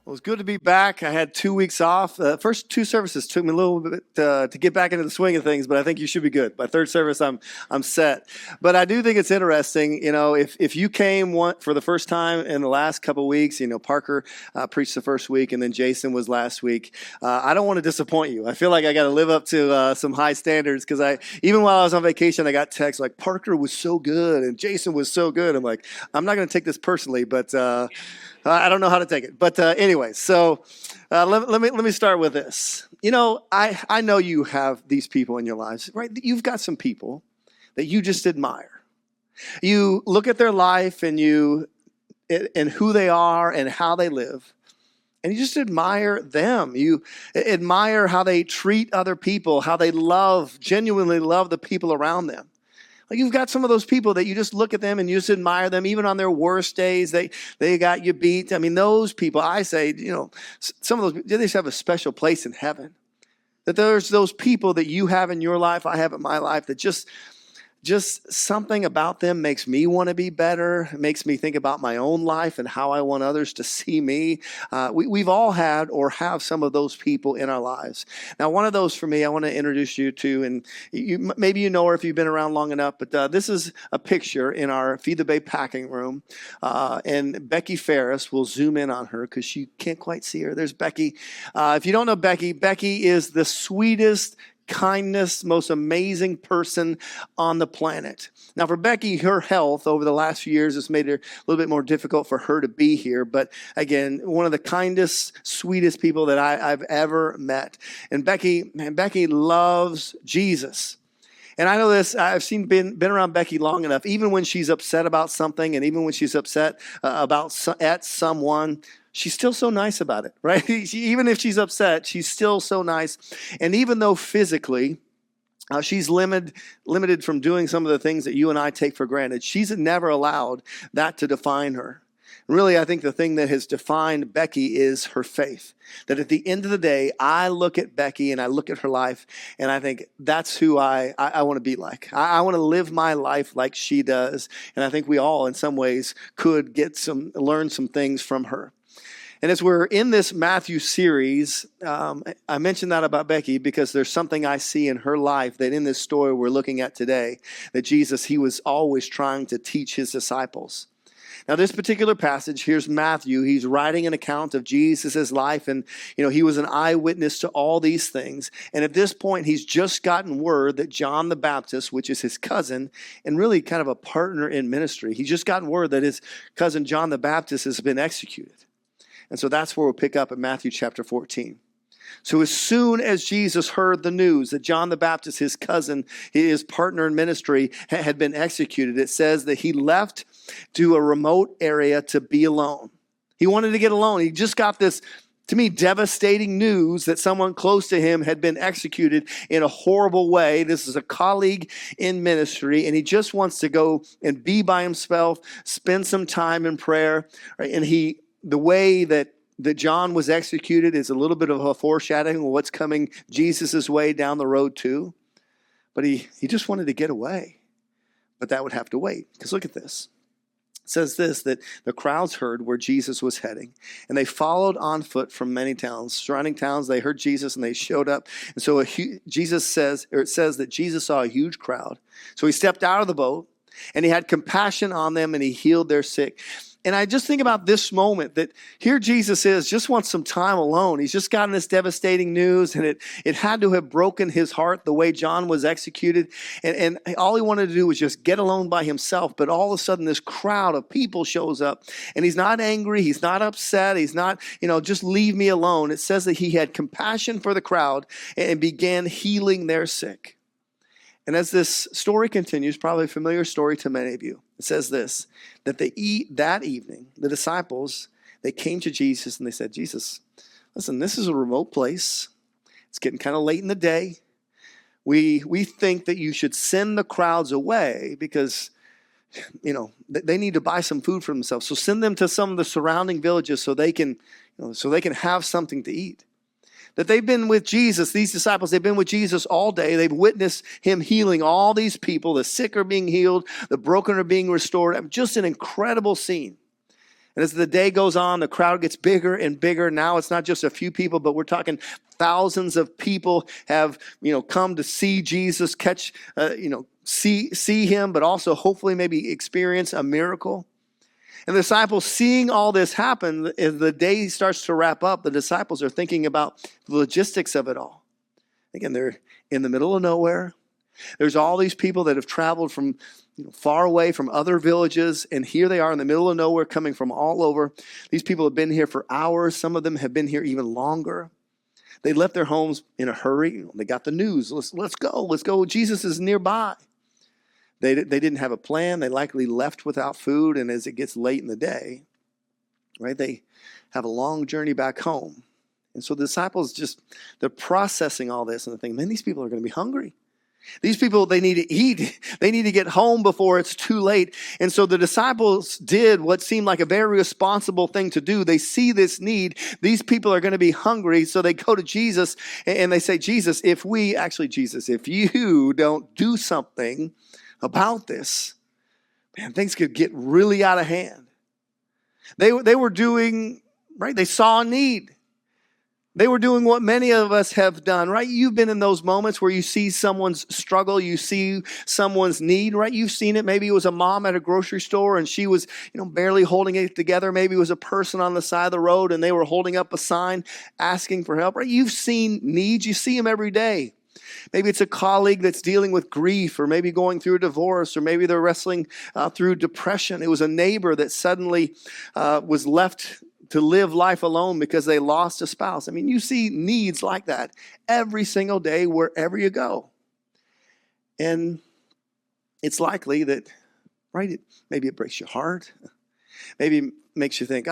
Well, it's good to be back. I had 2 weeks off. First two services took me a little bit to get back into the swing of things, but I think you should be good. By third service, I'm set. But I do think it's interesting. If you came for the first time in the last couple of weeks, Parker preached the first week, and then Jason was last week. I don't want to disappoint you. I feel like I got to live up to some high standards because even while I was on vacation, I got texts like Parker was so good and Jason was so good. I'm like, I'm not going to take this personally, but. I don't know how to take it, but anyway. So let me start with this. I know you have these people in your lives, right? You've got some people that you just admire. You look at their life and who they are and how they live, and you just admire them. You admire how they treat other people, how they genuinely love the people around them. Like you've got some of those people that you just look at them and you just admire them, even on their worst days. They got you beat. I mean, those people, I say, some of those, they just have a special place in heaven. That there's those people that you have in your life, I have in my life, that just something about them makes me want to be better. It makes me think about my own life and how I want others to see me. We've all had or have some of those people in our lives. Now, one of those for me, I want to introduce you to, and maybe you know her if you've been around long enough, but this is a picture in our Feed the Bay packing room. And Becky Ferris, will zoom in on her because you can't quite see her. There's Becky. If you don't know Becky, Becky is the sweetest, kindness, most amazing person on the planet. Now for Becky, her health over the last few years has made it a little bit more difficult for her to be here. But again, one of the kindest, sweetest people that I've ever met. And Becky loves Jesus. And I know this, I've been around Becky long enough, even when she's upset about something and even when she's upset at someone, she's still so nice about it, right? Even if she's upset, she's still so nice. And even though physically she's limited from doing some of the things that you and I take for granted, she's never allowed that to define her. Really, I think the thing that has defined Becky is her faith. That at the end of the day, I look at Becky and I look at her life and I think that's who I want to be like. I want to live my life like she does. And I think we all, in some ways, could learn some things from her. And as we're in this Matthew series, I mentioned that about Becky because there's something I see in her life that in this story we're looking at today, that Jesus, he was always trying to teach his disciples. Now, this particular passage, here's Matthew. He's writing an account of Jesus' life, and he was an eyewitness to all these things. And at this point, he's just gotten word that John the Baptist, which is his cousin, and really kind of a partner in ministry, he's just gotten word that his cousin John the Baptist has been executed. And so that's where we'll pick up in Matthew chapter 14. So as soon as Jesus heard the news that John the Baptist, his cousin, his partner in ministry, had been executed, it says that he left to a remote area to be alone. He wanted to get alone. He just got this, to me, devastating news that someone close to him had been executed in a horrible way. This is a colleague in ministry, and he just wants to go and be by himself, spend some time in prayer. Right? And the way that John was executed is a little bit of a foreshadowing of what's coming Jesus' way down the road too. But he just wanted to get away. But that would have to wait. Because look at this. It says this, that the crowds heard where Jesus was heading. And they followed on foot from many towns, surrounding towns. They heard Jesus and they showed up. And so it says that Jesus saw a huge crowd. So he stepped out of the boat and he had compassion on them and he healed their sick. And I just think about this moment that here Jesus just wants some time alone. He's just gotten this devastating news, and it had to have broken his heart the way John was executed. And all he wanted to do was just get alone by himself. But all of a sudden, this crowd of people shows up, and he's not angry. He's not upset. He's not, just leave me alone. It says that he had compassion for the crowd and began healing their sick. And as this story continues, probably a familiar story to many of you, it says this, that that evening, the disciples, they came to Jesus and they said, Jesus, listen, this is a remote place. It's getting kind of late in the day. We think that you should send the crowds away because, they need to buy some food for themselves. So send them to some of the surrounding villages so they can have something to eat. That they've been with Jesus, these disciples, they've been with Jesus all day. They've witnessed him healing all these people. The sick are being healed. The broken are being restored. Just an incredible scene. And as the day goes on, the crowd gets bigger and bigger. Now it's not just a few people, but we're talking thousands of people have, come to see Jesus, see him, but also hopefully maybe experience a miracle. And the disciples, seeing all this happen, as the day starts to wrap up, the disciples are thinking about the logistics of it all. Again, they're in the middle of nowhere. There's all these people that have traveled from far away from other villages, and here they are in the middle of nowhere, coming from all over. These people have been here for hours. Some of them have been here even longer. They left their homes in a hurry. They got the news. Let's go. Jesus is nearby. They didn't have a plan. They likely left without food, and as it gets late in the day, right, they have a long journey back home. And so the disciples they're processing all this, and they're thinking, man, these people are going to be hungry. These people, they need to eat. They need to get home before it's too late. And so the disciples did what seemed like a very responsible thing to do. They see this need. These people are going to be hungry. So they go to Jesus and they say, Jesus, if you don't do something about this, man, things could get really out of hand. They were doing, right? They saw a need. They were doing what many of us have done, right? You've been in those moments where you see someone's struggle, you see someone's need, right? You've seen it. Maybe it was a mom at a grocery store and she was, barely holding it together. Maybe it was a person on the side of the road and they were holding up a sign asking for help, right? You've seen needs. You see them every day. Maybe it's a colleague that's dealing with grief, or maybe going through a divorce, or maybe they're wrestling through depression. It was a neighbor that suddenly was left to live life alone because they lost a spouse. I mean, you see needs like that every single day wherever you go. And it's likely that, right, maybe it breaks your heart. Maybe it makes you think,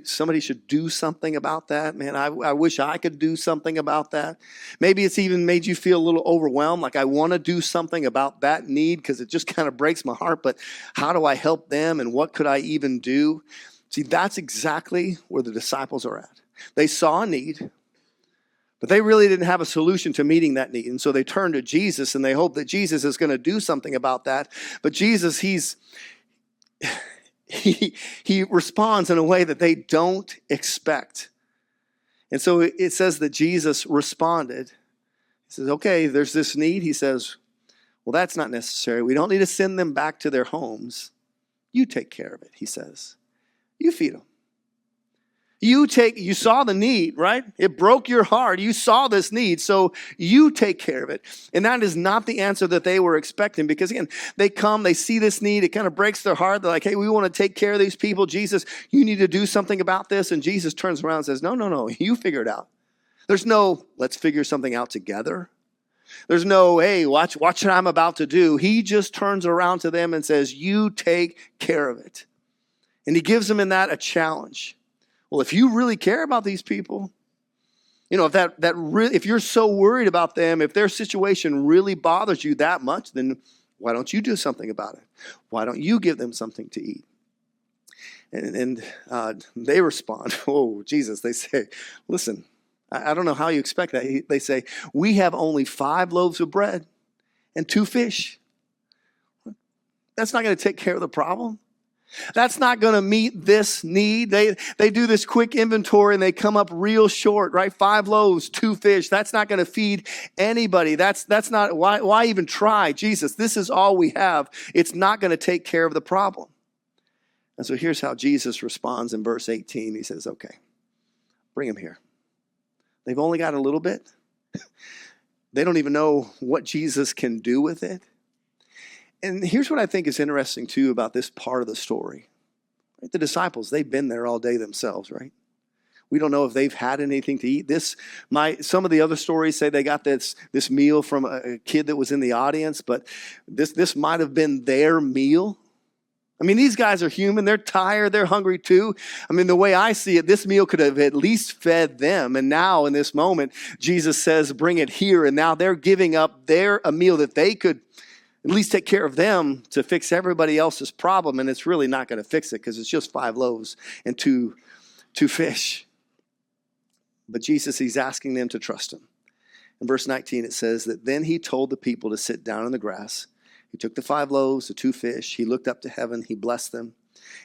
somebody should do something about that. Man, I wish I could do something about that. Maybe it's even made you feel a little overwhelmed, like I want to do something about that need because it just kind of breaks my heart, but how do I help them and what could I even do? See, that's exactly where the disciples are at. They saw a need, but they really didn't have a solution to meeting that need. And so they turn to Jesus and they hope that Jesus is going to do something about that. But Jesus, he responds in a way that they don't expect. And so it says that Jesus responded. He says, okay, there's this need. He says, well, that's not necessary. We don't need to send them back to their homes. You take care of it, he says. You feed them. You saw the need, right? It broke your heart. You saw this need, so you take care of it. And that is not the answer that they were expecting, because again, they come, they see this need, it kind of breaks their heart. They're like, hey, we want to take care of these people. Jesus, you need to do something about this. And Jesus turns around and says, no, you figure it out. There's no, let's figure something out together. There's no, hey, watch what I'm about to do. He just turns around to them and says, you take care of it. And he gives them in that a challenge. Well, if you really care about these people, if you're so worried about them, if their situation really bothers you that much, then why don't you do something about it? Why don't you give them something to eat? And they respond, oh, Jesus, they say, listen, I don't know how you expect that. They say, we have only 5 loaves of bread and 2 fish. That's not going to take care of the problem. That's not going to meet this need. They do this quick inventory and they come up real short, right? 5 loaves, 2 fish. That's not going to feed anybody. That's not, why even try? Jesus, this is all we have. It's not going to take care of the problem. And so here's how Jesus responds in verse 18. He says, okay, bring them here. They've only got a little bit. They don't even know what Jesus can do with it. And here's what I think is interesting, too, about this part of the story. Right? The disciples, they've been there all day themselves, right? We don't know if they've had anything to eat. Some of the other stories say they got this meal from a kid that was in the audience, but this might have been their meal. I mean, these guys are human. They're tired. They're hungry, too. I mean, the way I see it, this meal could have at least fed them. And now, in this moment, Jesus says, bring it here. And now they're giving up a meal that they could at least take care of them to fix everybody else's problem. And it's really not going to fix it because it's just 5 loaves and two fish. But Jesus, he's asking them to trust him. In verse 19, it says that then he told the people to sit down in the grass. He took the 5 loaves, the 2 fish. He looked up to heaven. He blessed them.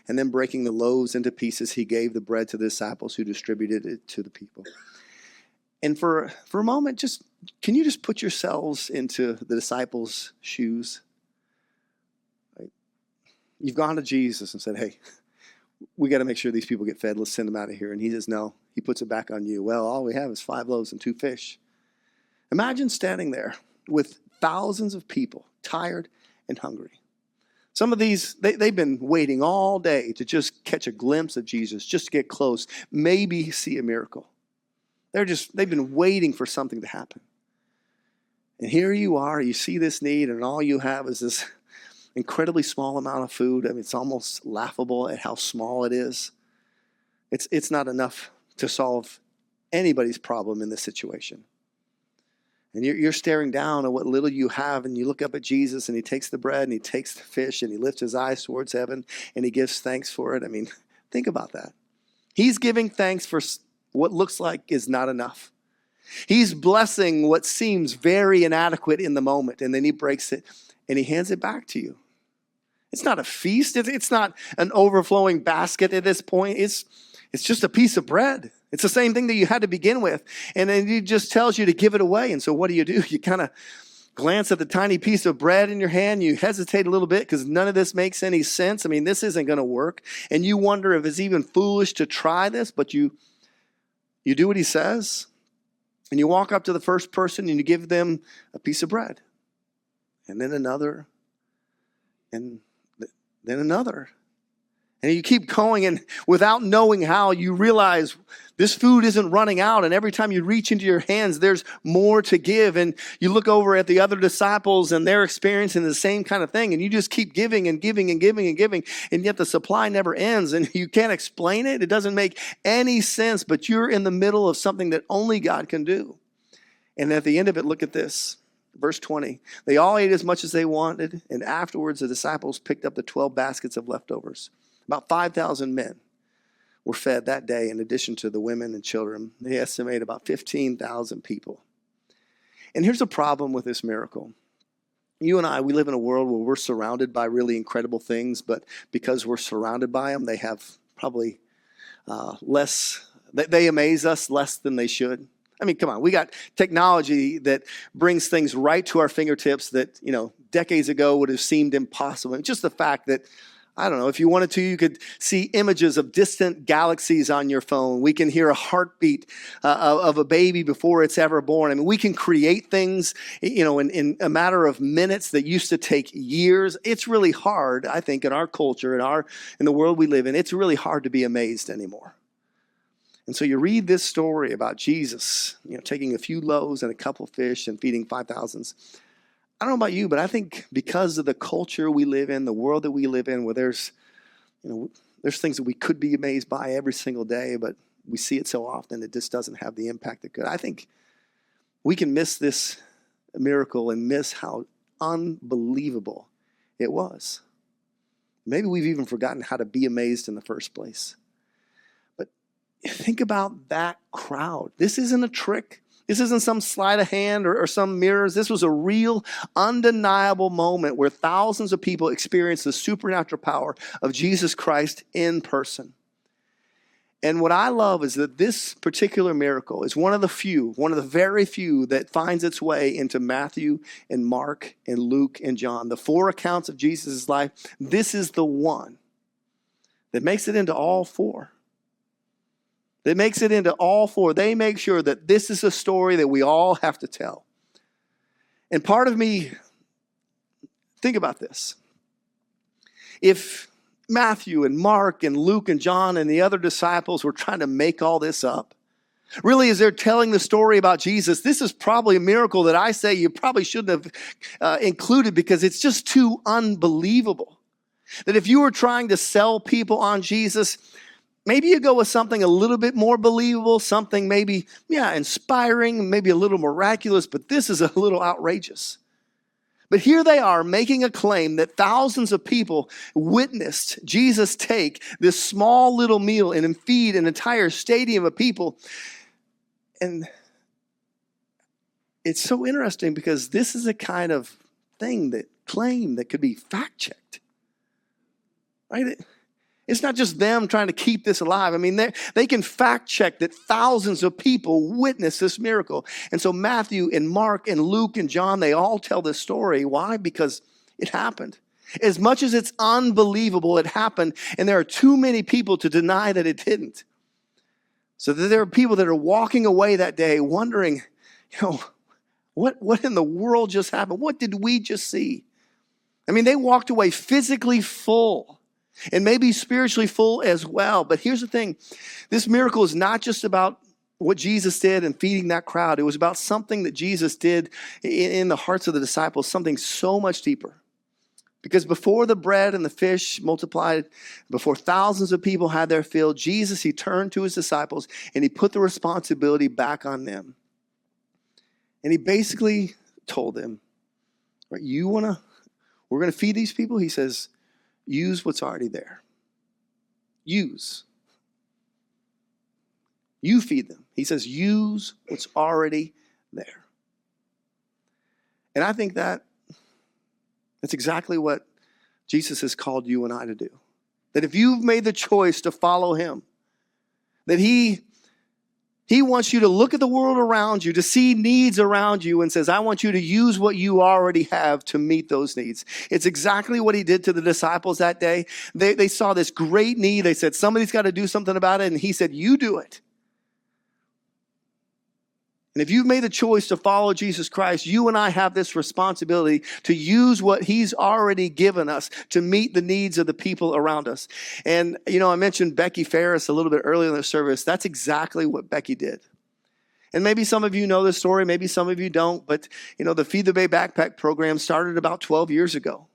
And then breaking the loaves into pieces, he gave the bread to the disciples who distributed it to the people. And for a moment, can you just put yourselves into the disciples' shoes? Right? You've gone to Jesus and said, hey, we got to make sure these people get fed. Let's send them out of here. And he says, no, he puts it back on you. Well, all we have is 5 loaves and 2 fish. Imagine standing there with thousands of people, tired and hungry. Some of these, they've been waiting all day to just catch a glimpse of Jesus, just to get close, maybe see a miracle. They've been waiting for something to happen. And here you are, you see this need, and all you have is this incredibly small amount of food. I mean, it's almost laughable at how small it is. It's not enough to solve anybody's problem in this situation. And you're staring down at what little you have, and you look up at Jesus, and he takes the bread, and he takes the fish, and he lifts his eyes towards heaven, and he gives thanks for it. I mean, think about that. He's giving thanks for what looks like is not enough. He's blessing what seems very inadequate in the moment, and then he breaks it, and he hands it back to you. It's not a feast. It's not an overflowing basket at this point. It's just a piece of bread. It's the same thing that you had to begin with. And then he just tells you to give it away. And so what do? You kind of glance at the tiny piece of bread in your hand. You hesitate a little bit because none of this makes any sense. I mean, this isn't going to work. And you wonder if it's even foolish to try this, but you do what he says. And you walk up to the first person and you give them a piece of bread. And then another. And then another. And you keep going, and without knowing how, you realize this food isn't running out. And every time you reach into your hands, there's more to give. And you look over at the other disciples, and they're experiencing the same kind of thing. And you just keep giving and giving and giving and giving. And yet the supply never ends. And you can't explain it. It doesn't make any sense. But you're in the middle of something that only God can do. And at the end of it, look at this. Verse 20. They all ate as much as they wanted. And afterwards, the disciples picked up the 12 baskets of leftovers. About 5,000 men were fed that day in addition to the women and children. They estimate about 15,000 people. And here's a problem with this miracle. You and I, we live in a world where we're surrounded by really incredible things, but because we're surrounded by them, they have probably less, they amaze us less than they should. I mean, come on, we got technology that brings things right to our fingertips that, decades ago would have seemed impossible. And just the fact that, I don't know, if you wanted to, you could see images of distant galaxies on your phone. We can hear a heartbeat of a baby before it's ever born. I mean, we can create things, in a matter of minutes that used to take years. It's really hard, I think, in our culture, in the world we live in, it's really hard to be amazed anymore. And so you read this story about Jesus, taking a few loaves and a couple of fish and feeding 5,000s. I don't know about you, but I think because of the culture we live in, the world that we live in, where there's things that we could be amazed by every single day, but we see it so often it just doesn't have the impact it could. I think we can miss this miracle and miss how unbelievable it was. Maybe we've even forgotten how to be amazed in the first place. But think about that crowd. This isn't a trick. This isn't some sleight of hand or some mirrors. This was a real, undeniable moment where thousands of people experienced the supernatural power of Jesus Christ in person. And what I love is that this particular miracle is one of the very few that finds its way into Matthew and Mark and Luke and John. The 4 accounts of Jesus' life, this is the one that makes it into all 4. That makes it into all 4. They make sure that this is a story that we all have to tell. And part of me, think about this. If Matthew and Mark and Luke and John and the other disciples were trying to make all this up, really, as they're telling the story about Jesus, this is probably a miracle that I say you probably shouldn't have included because it's just too unbelievable. That if you were trying to sell people on Jesus, maybe you go with something a little bit more believable, something maybe, inspiring, maybe a little miraculous, but this is a little outrageous. But here they are making a claim that thousands of people witnessed Jesus take this small little meal and feed an entire stadium of people. And it's so interesting because this is a kind of claim that could be fact-checked. Right? It's not just them trying to keep this alive. I mean, they can fact check that thousands of people witnessed this miracle. And so Matthew and Mark and Luke and John, they all tell this story. Why? Because it happened. As much as it's unbelievable, it happened. And there are too many people to deny that it didn't. So that there are people that are walking away that day wondering, what in the world just happened? What did we just see? I mean, they walked away physically full. And maybe spiritually full as well. But here's the thing. This miracle is not just about what Jesus did and feeding that crowd. It was about something that Jesus did in the hearts of the disciples, something so much deeper. Because before the bread and the fish multiplied, before thousands of people had their fill, Jesus, he turned to his disciples and he put the responsibility back on them. And he basically told them, right, we're going to feed these people? He says, use what's already there. Use. You feed them. He says, use what's already there. And I think that's exactly what Jesus has called you and I to do. That if you've made the choice to follow him, that he wants you to look at the world around you, to see needs around you, and says, I want you to use what you already have to meet those needs. It's exactly what he did to the disciples that day. They saw this great need. They said, somebody's got to do something about it. And he said, you do it. And if you've made the choice to follow Jesus Christ, you and I have this responsibility to use what he's already given us to meet the needs of the people around us. And, I mentioned Becky Ferris a little bit earlier in the service. That's exactly what Becky did. And maybe some of you know this story, maybe some of you don't, but, the Feed the Bay Backpack program started about 12 years ago.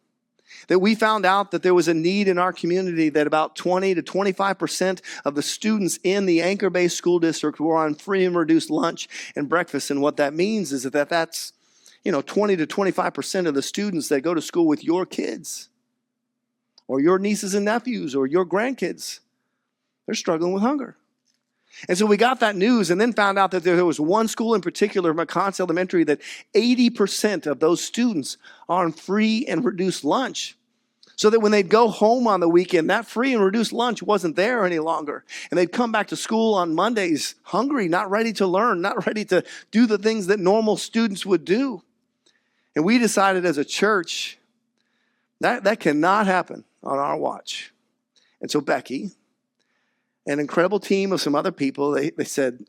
That we found out that there was a need in our community that about 20 to 25% of the students in the Anchor-based school district were on free and reduced lunch and breakfast. And what that means is that's 20 to 25% of the students that go to school with your kids or your nieces and nephews or your grandkids. They're struggling with hunger. And so we got that news and then found out that there was one school in particular, McCons Elementary, that 80% of those students are on free and reduced lunch. So that when they'd go home on the weekend, that free and reduced lunch wasn't there any longer. And they'd come back to school on Mondays hungry, not ready to learn, not ready to do the things that normal students would do. And we decided as a church that cannot happen on our watch. And so Becky, an incredible team of some other people, they said,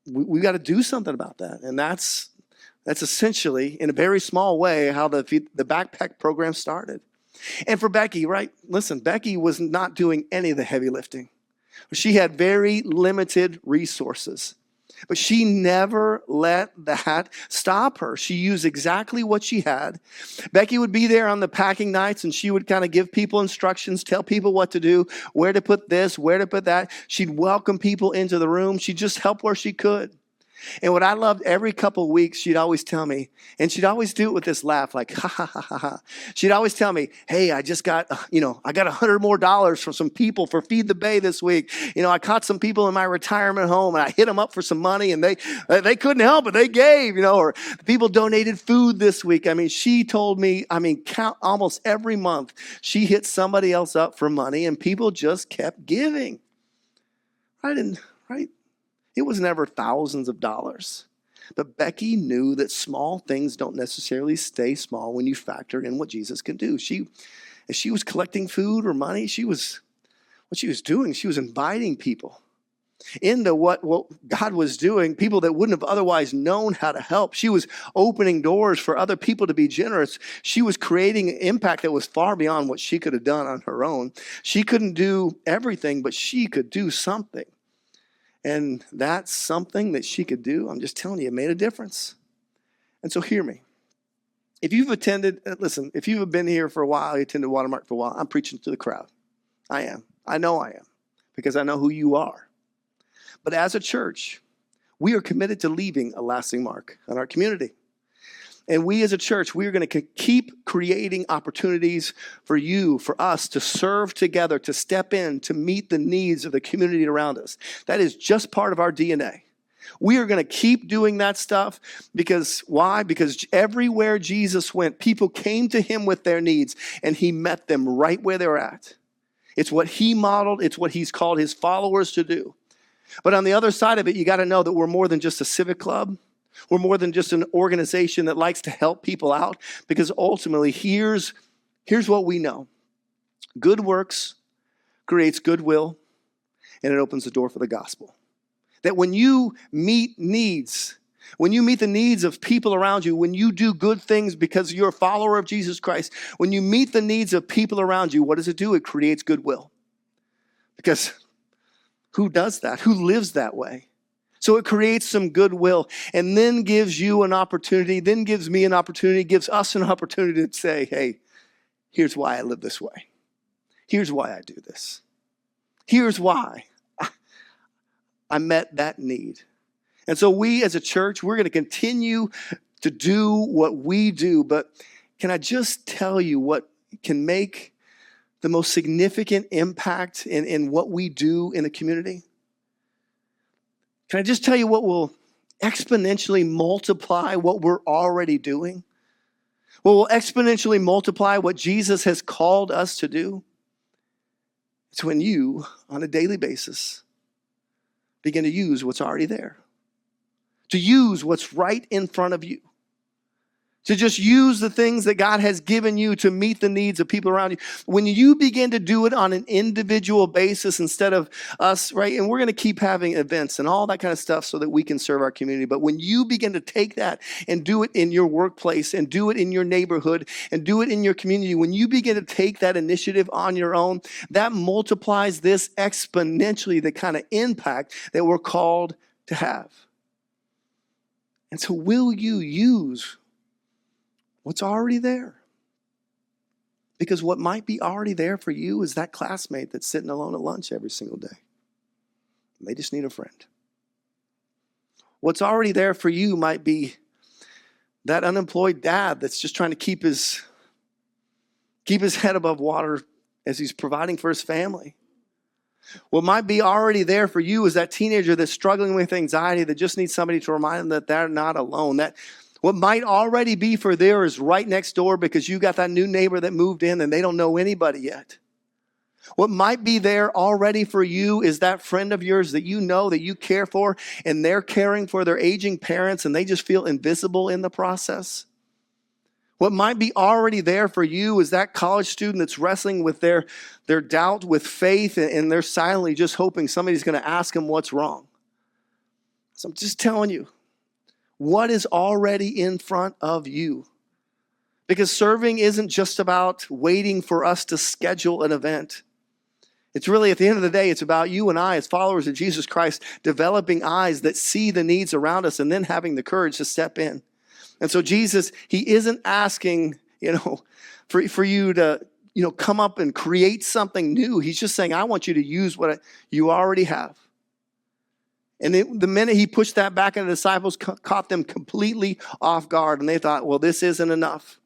we got to do something about that. And that's essentially, in a very small way, how the backpack program started. And for Becky, right, listen, Becky was not doing any of the heavy lifting. She had very limited resources. But she never let that stop her. She used exactly what she had. Becky would be there on the packing nights and she would kind of give people instructions, tell people what to do, where to put this, where to put that. She'd welcome people into the room. She'd just help where she could. And what I loved, every couple of weeks, she'd always tell me, and she'd always do it with this laugh, like, ha, ha, ha, ha, ha. She'd always tell me, hey, I just got, I got $100 more from some people for Feed the Bay this week. I caught some people in my retirement home and I hit them up for some money and they couldn't help it. They gave, or people donated food this week. I mean, she told me, count almost every month she hit somebody else up for money and people just kept giving. Right? It was never thousands of dollars. But Becky knew that small things don't necessarily stay small when you factor in what Jesus can do. As she was collecting food or money, what she was doing, she was inviting people into what God was doing, people that wouldn't have otherwise known how to help. She was opening doors for other people to be generous. She was creating an impact that was far beyond what she could have done on her own. She couldn't do everything, but she could do something. And that's something that she could do. I'm just telling you, it made a difference. And so hear me. If you've been here for a while, you attended Watermark for a while, I'm preaching to the crowd. I am. I know I am. Because I know who you are. But as a church, we are committed to leaving a lasting mark on our community. And we as a church, we are going to keep creating opportunities for you, for us to serve together, to step in, to meet the needs of the community around us. That is just part of our DNA. We are going to keep doing that stuff because why? Because everywhere Jesus went, people came to him with their needs and he met them right where they were at. It's what he modeled. It's what he's called his followers to do. But on the other side of it, you got to know that we're more than just a civic club. We're more than just an organization that likes to help people out, because ultimately, here's what we know. Good works creates goodwill, and it opens the door for the gospel. That when you meet needs, when you meet the needs of people around you, when you do good things because you're a follower of Jesus Christ, when you meet the needs of people around you, what does it do? It creates goodwill. Because who does that? Who lives that way? So it creates some goodwill, and then gives you an opportunity, then gives me an opportunity, gives us an opportunity to say, hey, here's why I live this way. Here's why I do this. Here's why I met that need. And so we as a church, we're going to continue to do what we do. But can I just tell you what can make the most significant impact in what we do in a community? Can I just tell you what will exponentially multiply what we're already doing? What will exponentially multiply what Jesus has called us to do? It's when you, on a daily basis, begin to use what's already there. To use what's right in front of you. To just use the things that God has given you to meet the needs of people around you. When you begin to do it on an individual basis instead of us, right? And we're going to keep having events and all that kind of stuff so that we can serve our community. But when you begin to take that and do it in your workplace and do it in your neighborhood and do it in your community, when you begin to take that initiative on your own, that multiplies this exponentially, the kind of impact that we're called to have. And so will you use what's already there? Because what might be already there for you is that classmate that's sitting alone at lunch every single day. They just need a friend. What's already there for you might be that unemployed dad that's just trying to keep his head above water as he's providing for his family. What might be already there for you is that teenager that's struggling with anxiety that just needs somebody to remind them that they're not alone. That what might already be for there is right next door because you got that new neighbor that moved in and they don't know anybody yet. What might be there already for you is that friend of yours that you know, that you care for, and they're caring for their aging parents and they just feel invisible in the process. What might be already there for you is that college student that's wrestling with their doubt with faith, and they're silently just hoping somebody's going to ask them what's wrong. So I'm just telling you what is already in front of you. Because serving isn't just about waiting for us to schedule an event. It's really, at the end of the day, it's about you and I as followers of Jesus Christ developing eyes that see the needs around us and then having the courage to step in. And so Jesus, he isn't asking, for you to, come up and create something new. He's just saying, I want you to use what you already have. And the minute he pushed that back, and the disciples caught them completely off guard, and they thought, well, this isn't enough.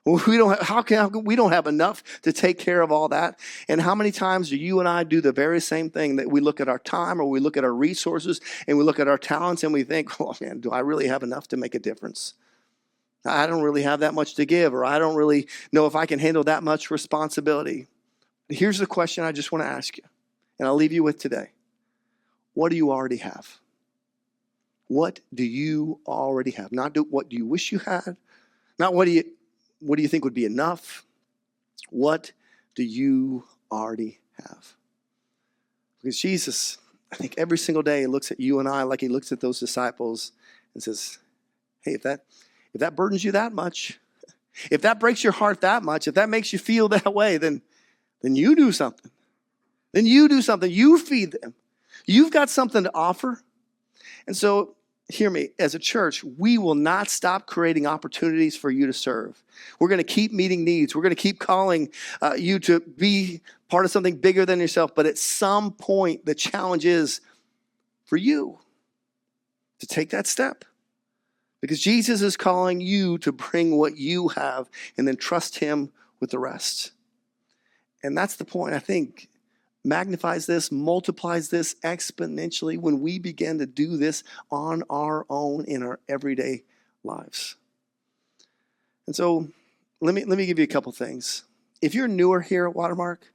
Well, how come we don't have enough to take care of all that? And how many times do you and I do the very same thing, that we look at our time or we look at our resources and we look at our talents and we think, oh man, do I really have enough to make a difference? I don't really have that much to give, or I don't really know if I can handle that much responsibility. Here's the question I just want to ask you, and I'll leave you with today. What do you already have? What do you already have? Not what do you wish you had? Not what do you think would be enough? What do you already have? Because Jesus, I think every single day, looks at you and I like he looks at those disciples and says, hey, if that burdens you that much, if that breaks your heart that much, if that makes you feel that way, then you do something. Then you do something. You feed them. You've got something to offer. And so, hear me, as a church, we will not stop creating opportunities for you to serve. We're going to keep meeting needs. We're going to keep calling you to be part of something bigger than yourself. But at some point, the challenge is for you to take that step. Because Jesus is calling you to bring what you have and then trust him with the rest. And that's the point, I think. Magnifies this, multiplies this exponentially when we begin to do this on our own in our everyday lives. And so let me give you a couple things. If you're newer here at Watermark,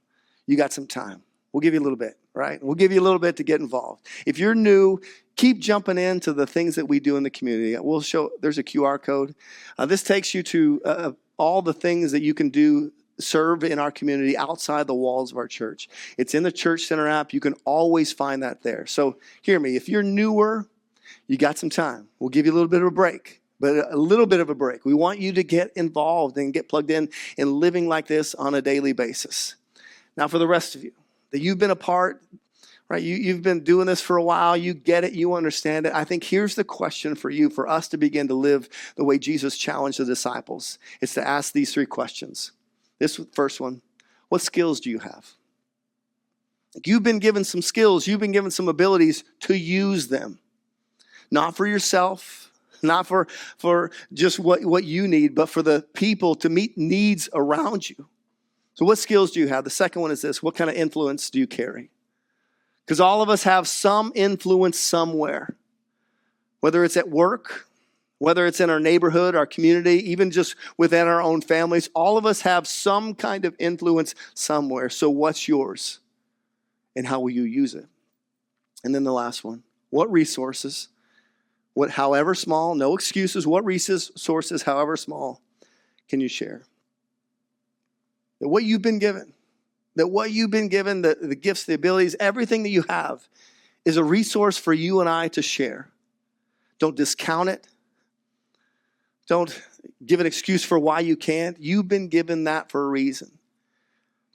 you got some time. We'll give you a little bit, right? We'll give you a little bit to get involved. If you're new, keep jumping into the things that we do in the community. We'll show, there's a QR code. This takes you to all the things that you can do, serve in our community outside the walls of our church. It's in the Church Center app. You can always find that there. So hear me, if you're newer, you got some time. We'll give you a little bit of a break, but a little bit of a break. We want you to get involved and get plugged in living like this on a daily basis. Now for the rest of you, that you've been a part, right? You've been doing this for a while. You get it. You understand it. I think here's the question for you, for us to begin to live the way Jesus challenged the disciples. It's to ask these 3 questions. This first one, what skills do you have? You've been given some skills. You've been given some abilities to use them. Not for yourself, not for just what you need, but for the people to meet needs around you. So what skills do you have? The second one is this. What kind of influence do you carry? Because all of us have some influence somewhere, whether it's at work, whether it's in our neighborhood, our community, even just within our own families. All of us have some kind of influence somewhere. So what's yours? And how will you use it? And then the last one, what resources, however small, no excuses, what resources, however small, can you share? That what you've been given, the gifts, the abilities, everything that you have is a resource for you and I to share. Don't discount it. Don't give an excuse for why you can't. You've been given that for a reason.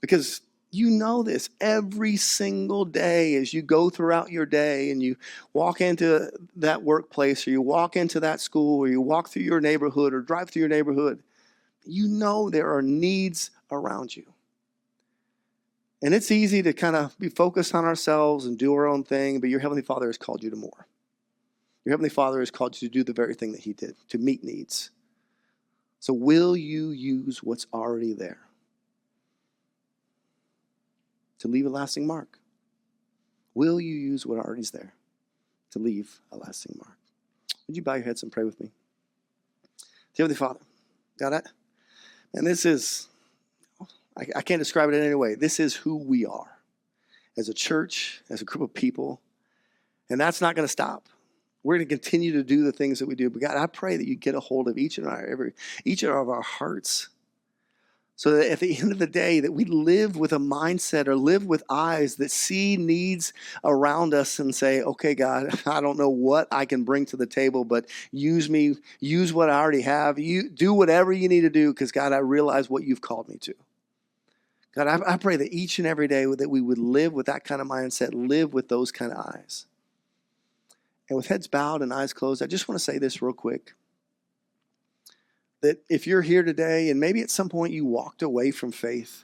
Because you know this every single day as you go throughout your day and you walk into that workplace or you walk into that school or you walk through your neighborhood or drive through your neighborhood. You know there are needs around you. And it's easy to kind of be focused on ourselves and do our own thing, but your Heavenly Father has called you to more. Your Heavenly Father has called you to do the very thing that He did, to meet needs. So will you use what's already there to leave a lasting mark? Will you use what already is there to leave a lasting mark? Would you bow your heads and pray with me? Heavenly Father, God, and this is, I can't describe it in any way. This is who we are as a church, as a group of people, and that's not going to stop. We're going to continue to do the things that we do. But God, I pray that you get a hold of each of our hearts, so that at the end of the day, that we live with a mindset or live with eyes that see needs around us and say, okay, God, I don't know what I can bring to the table, but use me, use what I already have. You do whatever you need to do, because God, I realize what you've called me to. God, I pray that each and every day that we would live with that kind of mindset, live with those kind of eyes. And with heads bowed and eyes closed, I just want to say this real quick. That if you're here today and maybe at some point you walked away from faith,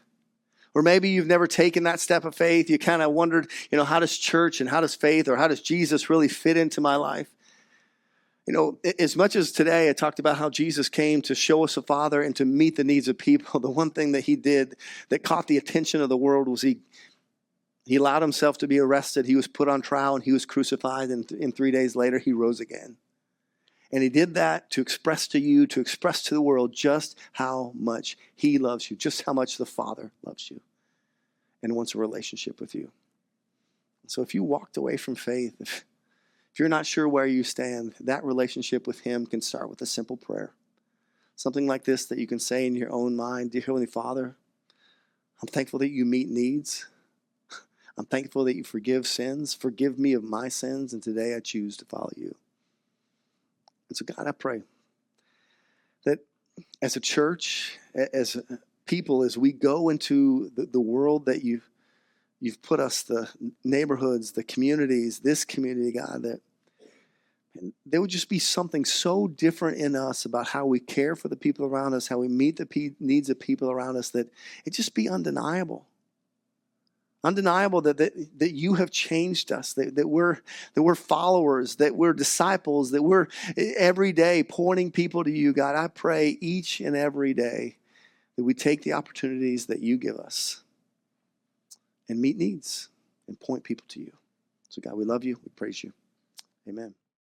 or maybe you've never taken that step of faith, you kind of wondered, how does church and how does faith or how does Jesus really fit into my life? As much as today I talked about how Jesus came to show us a Father and to meet the needs of people, the one thing that He did that caught the attention of the world was He allowed Himself to be arrested. He was put on trial and He was crucified, and 3 days later He rose again. And He did that to express to you, to express to the world just how much He loves you, just how much the Father loves you and wants a relationship with you. So if you walked away from faith, if you're not sure where you stand, that relationship with Him can start with a simple prayer. Something like this that you can say in your own mind: Dear Heavenly Father, I'm thankful that you meet needs. I'm thankful that you forgive sins. Forgive me of my sins, and today I choose to follow you. And so, God, I pray that as a church, as people, as we go into the world that you've put us, the neighborhoods, the communities, this community, God, that there would just be something so different in us about how we care for the people around us, how we meet the needs of people around us, that it just be undeniable. Undeniable that you have changed us, that we're followers, that we're disciples, that we're every day pointing people to you, God. I pray each and every day that we take the opportunities that you give us and meet needs and point people to you. So God, we love you. We praise you. Amen.